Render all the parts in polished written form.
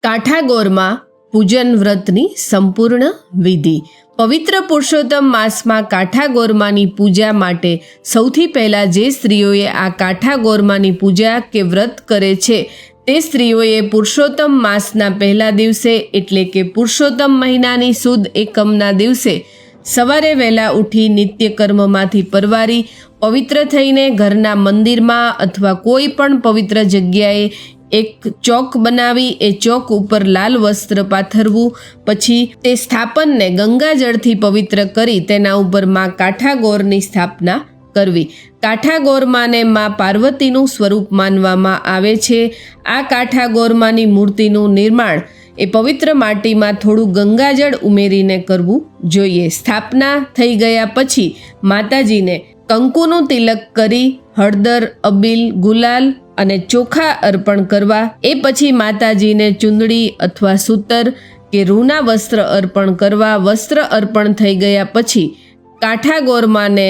કાઠા ગોરમાં પૂજન વ્રતની સંપૂર્ણ વિધિ. પવિત્ર પુરુષોત્તમ માસમાં કાઠા ગોરમાની પૂજા માટે સૌથી પહેલાં જે સ્ત્રીઓએ આ કાઠા ગોરમાની પૂજા કે વ્રત કરે છે તે સ્ત્રીઓએ પુરુષોત્તમ માસના પહેલા દિવસે એટલે કે પુરુષોત્તમ મહિનાની સુદ એકમના દિવસે સવારે વહેલા ઉઠી નિત્યકર્મમાંથી પરવારી પવિત્ર થઈને ઘરના મંદિરમાં અથવા કોઈ પણ પવિત્ર જગ્યાએ એક ચોક બનાવી એ ચોક ઉપર લાલ વસ્ત્ર પાથરવું. પછી તે સ્થાપનને ગંગાજળથી પવિત્ર કરી તેના ઉપર માં કાઠા ગોરની સ્થાપના કરવી. કાઠા ગોરમાને માં પાર્વતીનું સ્વરૂપ માનવામાં આવે છે. આ કાઠા ગોરમાની મૂર્તિનું નિર્માણ એ પવિત્ર માટીમાં થોડું ગંગાજળ ઉમેરીને કરવું જોઈએ. સ્થાપના થઈ ગયા પછી માતાજીને કંકુનું તિલક કરી હળદર, અબીલ, ગુલાલ અને ચોખા અર્પણ કરવા. એ પછી માતાજીને ચૂંદડી અથવા સૂતર કે રૂના વસ્ત્ર અર્પણ કરવા. વસ્ત્ર અર્પણ થઈ ગયા પછી કાઠા ગોરમાને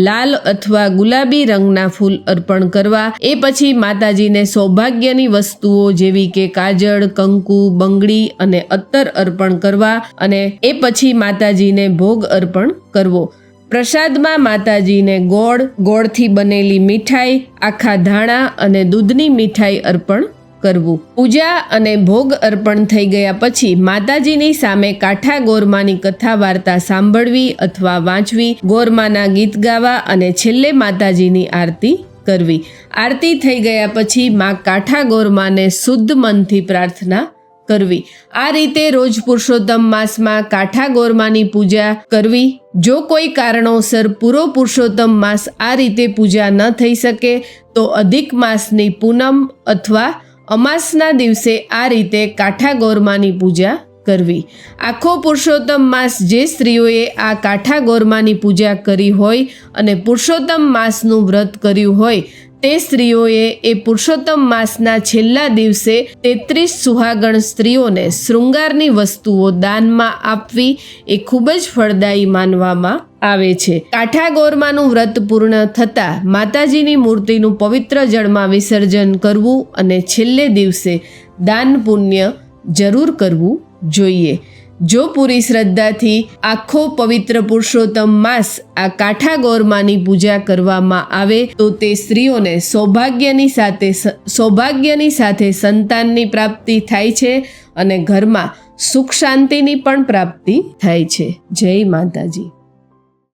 લાલ અથવા ગુલાબી રંગના ફૂલ અર્પણ કરવા. એ પછી માતાજીને સૌભાગ્યની વસ્તુઓ જેવી કે કાજળ, કંકુ, બંગડી અને અત્તર અર્પણ કરવા અને એ પછી માતાજીને ભોગ અર્પણ કરવો. પ્રસાદમાં માતાજીને ગોળથી બનેલી મીઠાઈ, આખા ધાણા અને દૂધની મીઠાઈ અર્પણ કરવું. પૂજા અને ભોગ અર્પણ થઈ ગયા પછી માતાજીની સામે કાઠા ગોરમાની કથા વાર્તા સાંભળવી અથવા વાંચવી, ગોરમાના ગીત ગાવા અને છેલ્લે માતાજીની આરતી કરવી. આરતી થઈ ગયા પછી માં કાઠા ગોરમાને શુદ્ધ મનથી પ્રાર્થના કરવી. આ રીતે રોજ પુરુષોત્તમ માસમાં કાઠા ગોરમાની પૂજા કરવી. જો કોઈ કારણોસર પૂરો પુરુષોત્તમ માસ આ રીતે પૂજા ન થઈ શકે તો અધિક માસની પૂનમ અથવા અમાસના દિવસે આ રીતે કાઠા ગોરમાની પૂજા કરવી. આખો પુરુષોત્તમ માસ જે સ્ત્રીઓએ આ કાઠા ગોરમાની પૂજા કરી હોય અને પુરુષોત્તમ માસનું વ્રત કર્યું હોય તે સ્ત્રીઓએ એ પુરુષોત્તમ માસના છેલ્લા દિવસે 33 સુહાગણ સ્ત્રીઓને શૃંગારની વસ્તુઓ દાનમાં આપવી એ ખૂબ જ ફળદાયી માનવામાં આવે છે. કાઠા ગોરમાનું વ્રત પૂર્ણ થતાં માતાજીની મૂર્તિનું પવિત્ર જળમાં વિસર્જન કરવું અને છેલ્લે દિવસે દાન પુણ્ય જરૂર કરવું જોઈએ. જો પૂરી શ્રદ્ધાથી આખો પવિત્ર પુરુષોત્તમ માસ આ કાઠા ગોરમાની પૂજા કરવામાં આવે તો તે સ્ત્રીઓને સૌભાગ્યની સાથે સંતાનની પ્રાપ્તિ થાય છે અને ઘરમાં સુખ શાંતિની પણ પ્રાપ્તિ થાય છે. જય માતાજી.